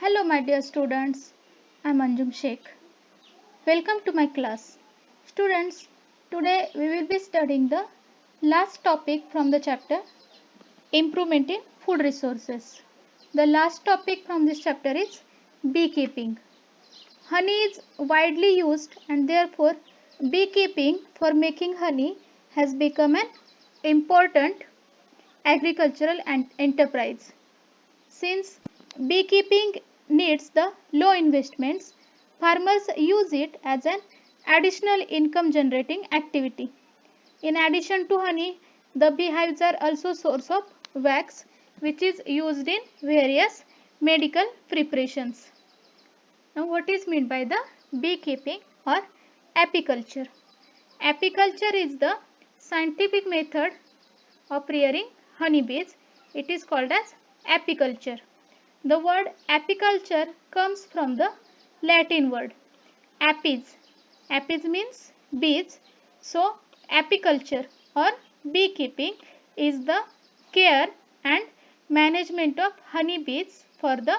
Hello, my dear students. I'm Anjum Sheikh. Welcome to my class. Students, today we will be studying the last topic from the chapter Improvement in Food Resources. The last topic from this chapter is beekeeping. Honey is widely used and therefore beekeeping for making honey has become an important agricultural enterprise. Since beekeeping needs the low investments, farmers use it as an additional income generating activity. In addition to honey, the beehives are also source of wax which is used in various medical preparations. Now what is meant by the beekeeping or apiculture? Apiculture is the scientific method of rearing honeybees. It is called as apiculture. The word apiculture comes from the Latin word apis. Apis means bees. So apiculture or beekeeping is the care and management of honeybees for the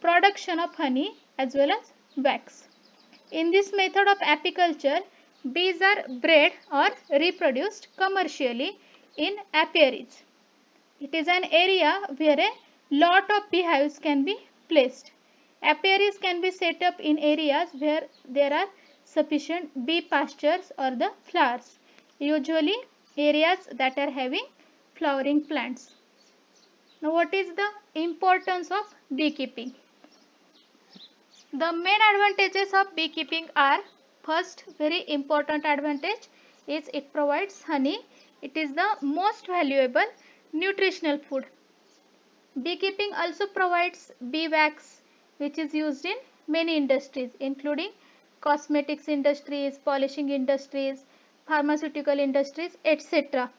production of honey as well as wax. In this method of apiculture, bees are bred or reproduced commercially in apiaries. It is an area where a lot of beehives can be placed. Apiaries can be set up in areas where there are sufficient bee pastures or the flowers, usually areas that are having flowering plants. Now what is the importance of beekeeping? The main advantages of beekeeping are, first very important advantage is it provides honey. It is the most valuable nutritional food. Beekeeping also provides bee wax which is used in many industries including cosmetics industries, polishing industries, pharmaceutical industries, etc.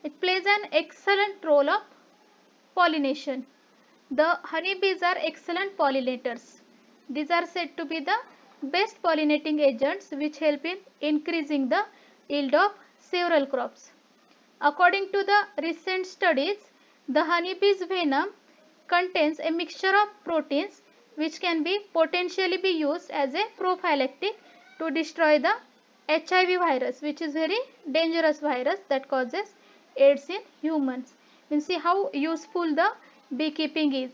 It plays an excellent role of pollination. The honeybees are excellent pollinators. These are said to be the best pollinating agents which help in increasing the yield of several crops. According to the recent studies, the honeybee's venom contains a mixture of proteins which can be potentially be used as a prophylactic to destroy the HIV virus, which is very dangerous virus that causes AIDS in humans. You see how useful the beekeeping is.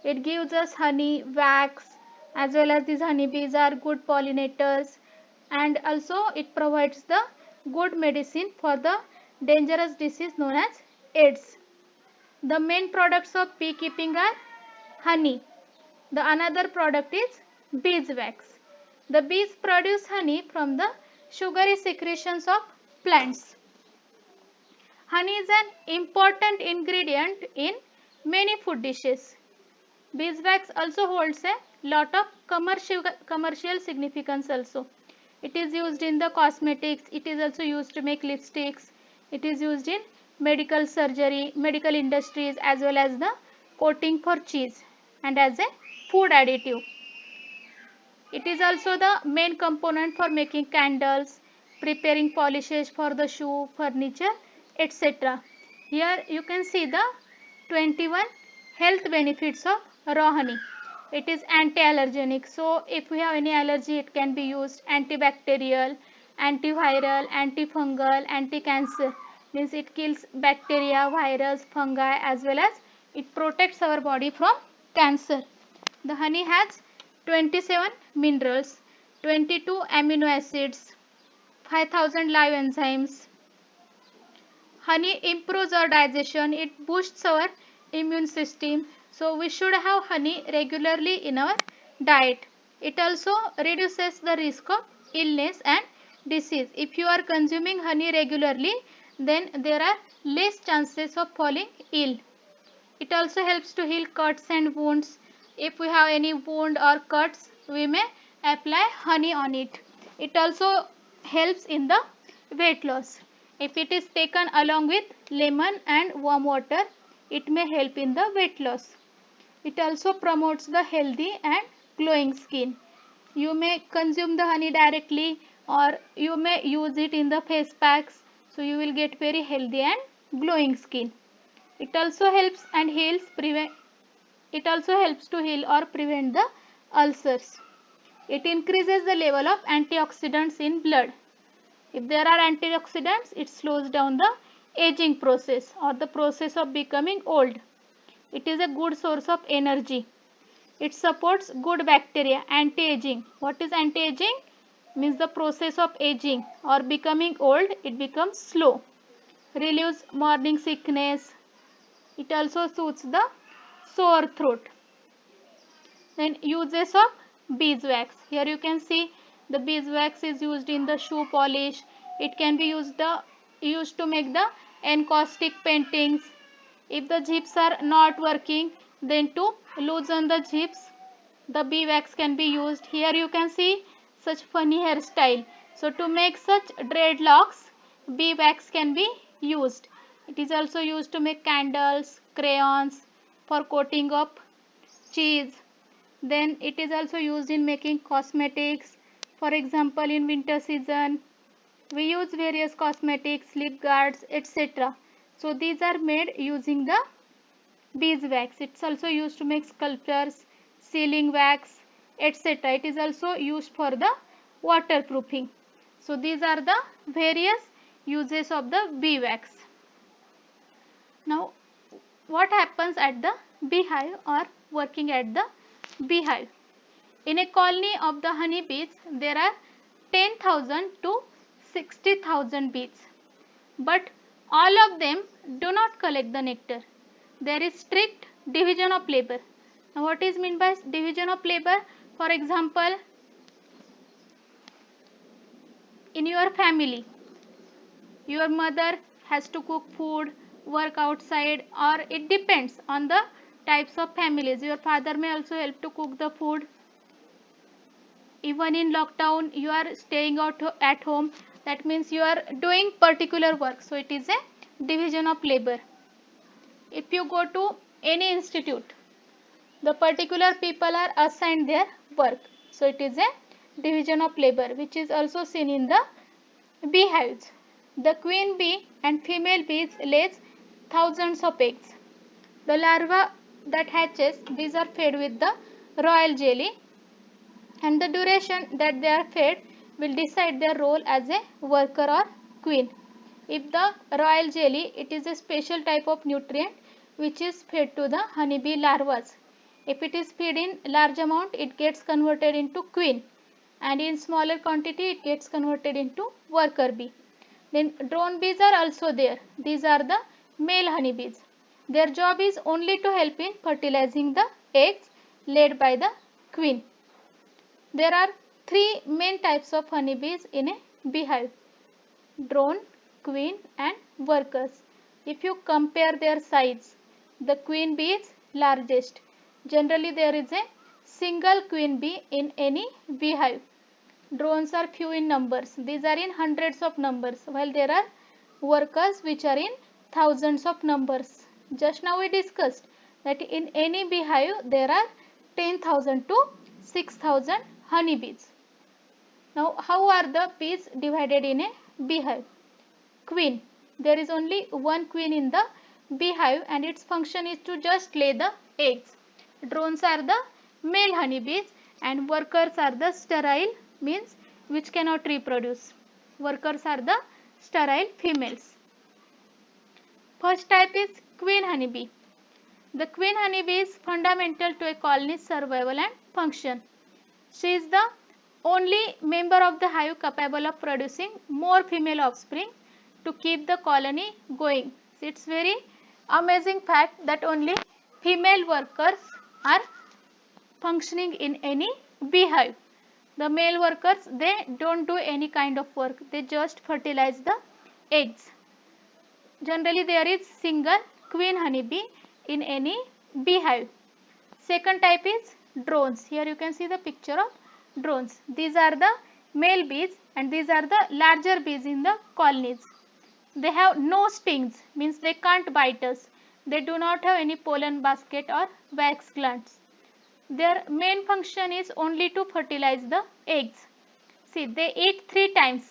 It gives us honey, wax, as well as these honeybees are good pollinators, and also it provides the good medicine for the dangerous disease known as AIDS. The main products of beekeeping are honey. The another product is beeswax. The bees produce honey from the sugary secretions of plants. Honey is an important ingredient in many food dishes. Beeswax also holds a lot of commercial significance also. It is used in the cosmetics, it is also used to make lipsticks, it is used in medical surgery, medical industries as well as the coating for cheese and as a food additive. It is also the main component for making candles, preparing polishes for the shoe, furniture, etc. Here you can see the 21 health benefits of raw honey. It is anti-allergenic. So if we have any allergy, it can be used antibacterial, antiviral, antifungal, anti-cancer. Means it kills bacteria, virus, fungi as well as it protects our body from cancer. The honey has 27 minerals, 22 amino acids, 5000 live enzymes. Honey improves our digestion, it boosts our immune system. So we should have honey regularly in our diet. It also reduces the risk of illness and disease. If you are consuming honey regularly, then there are less chances of falling ill. It also helps to heal cuts and wounds. If we have any wound or cuts, we may apply honey on it. It also helps in the weight loss. If it is taken along with lemon and warm water, it may help in the weight loss. It also promotes the healthy and glowing skin. You may consume the honey directly or you may use it in the face packs. So you will get very healthy and glowing skin. It also helps and heals It also helps to heal or prevent the ulcers. It increases the level of antioxidants in blood. If there are antioxidants, it slows down the aging process or the process of becoming old. It is a good source of energy. It supports good bacteria, anti-aging. What is anti-aging? Means the process of aging or becoming old, it becomes slow. Relieves morning sickness. It also soothes the sore throat. Then uses of beeswax. Here you can see the beeswax is used in the shoe polish. It can be used to make the encaustic paintings. If the zips are not working, then to loosen the zips, the beeswax can be used. Here you can see such funny hairstyle. So to make such dreadlocks, beeswax can be used. It is also used to make candles, crayons, for coating of cheese. Then it is also used in making cosmetics. For example, in winter season, we use various cosmetics, lip guards, etc. So these are made using the beeswax. It's also used to make sculptures, sealing wax, etc. It is also used for the waterproofing. So these are the various uses of the beeswax. Now, what happens at the beehive or working at the beehive? In a colony of the honey bees, there are 10,000 to 60,000 bees. But all of them do not collect the nectar. There is strict division of labor. Now, what is meant by division of labor? For example, in your family, your mother has to cook food, work outside, or it depends on the types of families. Your father may also help to cook the food. Even in lockdown, you are staying out at home. That means you are doing particular work. So it is a division of labor. If you go to any institute, the particular people are assigned their work. So it is a division of labor, which is also seen in the beehives. The queen bee and female bees lays thousands of eggs. The larva that hatches, these are fed with the royal jelly, and the duration that they are fed will decide their role as a worker or queen. If the royal jelly, it is a special type of nutrient which is fed to the honeybee larvas. If it is fed in large amount, it gets converted into queen, and in smaller quantity it gets converted into worker bee. Then drone bees are also there. These are the male honeybees. Their job is only to help in fertilizing the eggs laid by the queen. There are three main types of honeybees in a beehive: drone, queen and workers. If you compare their size, the queen bee is largest. Generally there is a single queen bee in any beehive. Drones are few in numbers. These are in hundreds of numbers, while there are workers which are in thousands of numbers. Just now we discussed that in any beehive there are 10,000 to 6,000 honeybees. Now, how are the bees divided in a beehive? Queen. There is only one queen in the beehive, and its function is to just lay the eggs. Drones are the male honeybees, and workers are the sterile, means which cannot reproduce. Workers are the sterile females. First type is queen honeybee. The queen honeybee is fundamental to a colony's survival and function. She is the only member of the hive capable of producing more female offspring to keep the colony going. It's very amazing fact that only female workers are functioning in any beehive. The male workers, they don't do any kind of work. They just fertilize the eggs. Generally there is single queen honeybee in any beehive. Second type is drones. Here you can see the picture of drones. These are the male bees, and these are the larger bees in the colonies. They have no stings, means they can't bite us. They do not have any pollen basket or wax glands. Their main function is only to fertilize the eggs. See, they eat 3 times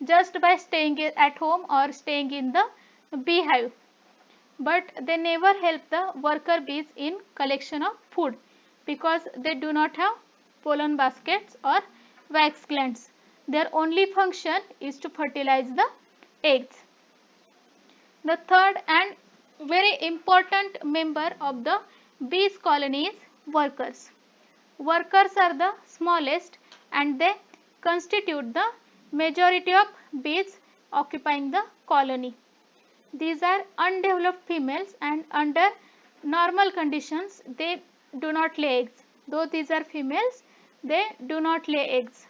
just by staying at home or staying in the beehive. but they never help the worker bees in collection of food because they do not have pollen baskets or wax glands. Their only function is to fertilize the eggs. The third and very important member of the bees colony is workers. Workers are the smallest and they constitute the majority of bees occupying the colony. These are undeveloped females and under normal conditions they do not lay eggs. Though these are females, they do not lay eggs.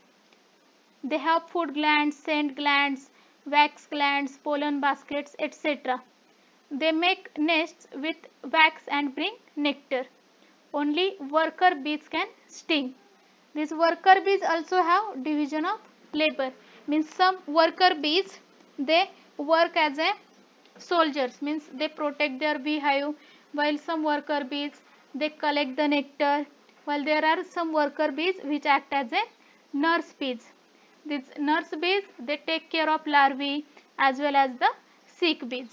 They have food glands, scent glands, wax glands, pollen baskets, etc. They make nests with wax and bring nectar. Only worker bees can sting. These worker bees also have division of labor. Means some worker bees, they work as a soldiers, means they protect their beehive, while some worker bees, they collect the nectar, while there are some worker bees which act as a nurse bees. These nurse bees, they take care of larvae as well as the sick bees.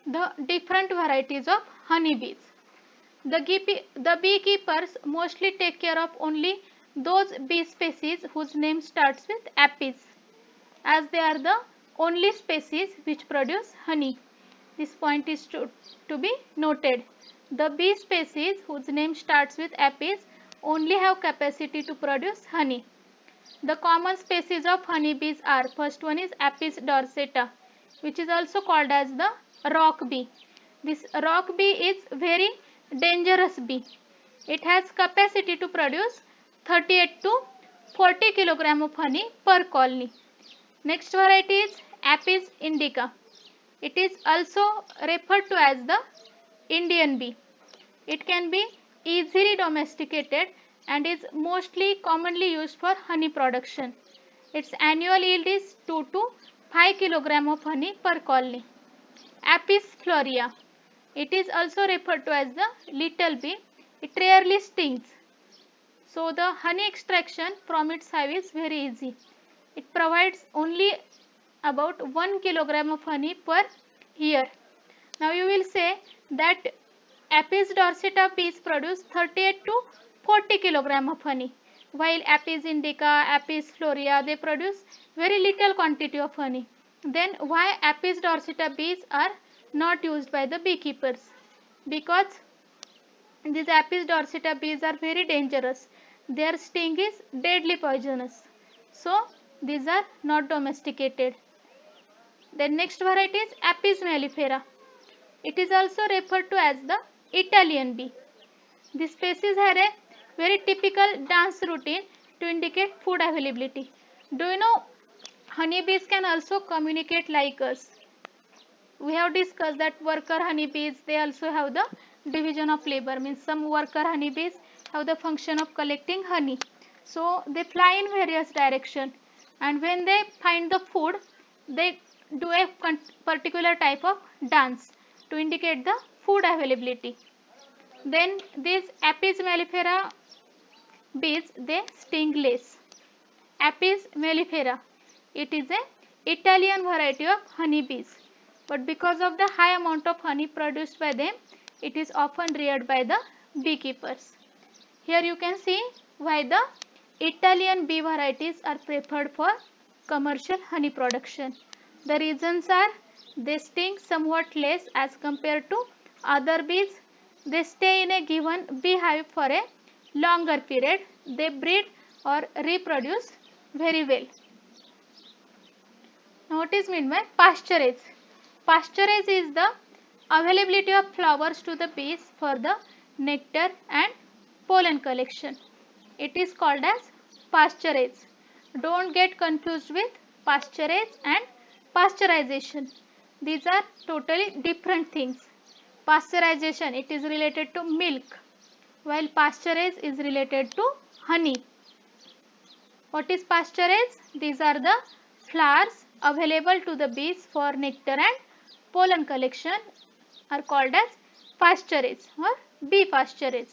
The different varieties of honey bees. The beekeepers mostly take care of only those bee species whose name starts with apis, as they are the only species which produce honey. This point is to be noted. The bee species whose name starts with apis only have capacity to produce honey. The common species of honey bees are, first one is Apis dorsata, which is also called as the rock bee. This rock bee is very dangerous bee. It has capacity to produce 38 to 40 kg of honey per colony. Next variety is Apis indica. It is also referred to as the Indian bee. It can be easily domesticated and is mostly commonly used for honey production. Its annual yield is 2 to 5 kg of honey per colony. Apis florea. It is also referred to as the little bee. It rarely stings. So the honey extraction from its hive is very easy. It provides only about 1 kg of honey per year. Now you will say that Apis dorsata bees produce 38 to 40 kg of honey, while Apis indica, Apis florea, they produce very little quantity of honey. Then why Apis dorsata bees are not used by the beekeepers? Because these Apis dorsata bees are very dangerous. Their sting is deadly poisonous. So these are not domesticated. The next variety is Apis mellifera. It is also referred to as the Italian bee. This species had a very typical dance routine to indicate food availability. Do you know honeybees can also communicate like us? We have discussed that worker honeybees, they also have the division of labor, means some worker honeybees have the function of collecting honey. So they fly in various direction, and when they find the food, they do a particular type of dance to indicate the food availability. Then these Apis mellifera bees, they sting less. Apis mellifera, it is a Italian variety of honey bees, but because of the high amount of honey produced by them, it is often reared by the beekeepers. Here you can see why the Italian bee varieties are preferred for commercial honey production. The reasons are they sting somewhat less as compared to other bees. They stay in a given beehive for a longer period. They breed or reproduce very well. Now what is meant by pasturage? Pasturage is the availability of flowers to the bees for the nectar and pollen collection. It is called as pasturage. Don't get confused with pasturage and pasteurization. These are totally different things. Pasteurization, it is related to milk, while pasturage is related to honey. What is pasturage? These are the flowers available to the bees for nectar and pollen collection are called as pasturage or bee pasturage.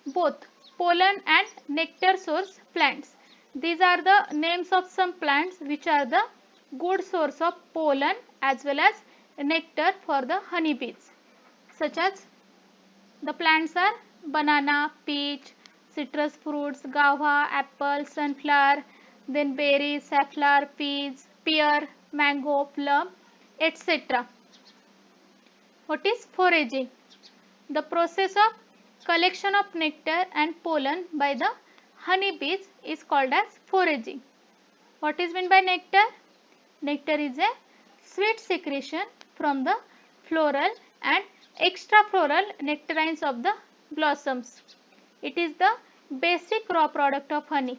Both pollen and nectar source plants. These are the names of some plants which are the good source of pollen as well as nectar for the honeybees, such as the plants are banana, peach, citrus fruits, guava, apple, sunflower, then berries, safflower, peas, pear, mango, plum, etc. What is foraging? The process of collection of nectar and pollen by the honeybees is called as foraging. What is meant by nectar? Nectar is a sweet secretion from the floral and extrafloral nectarines of the blossoms. It is the basic raw product of honey.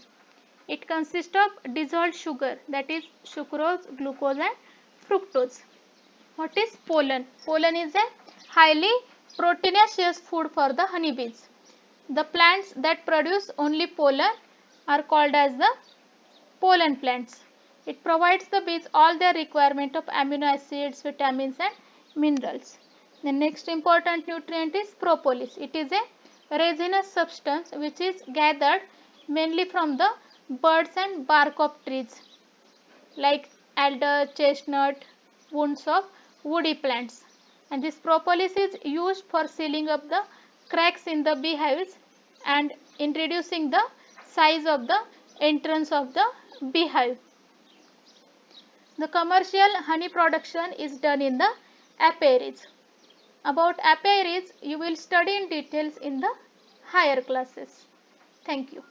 It consists of dissolved sugar, that is sucrose, glucose and fructose. What is pollen? Pollen is a highly proteinaceous food for the honeybees. The plants that produce only pollen are called as the pollen plants. It provides the bees all their requirement of amino acids, vitamins and minerals. The next important nutrient is propolis. It is a resinous substance which is gathered mainly from the buds and bark of trees like alder, chestnut, wounds of woody plants. And this propolis is used for sealing up the cracks in the beehives and in reducing the size of the entrance of the beehive. The commercial honey production is done in the apiaries. About apiaries, you will study in details in the higher classes. Thank you.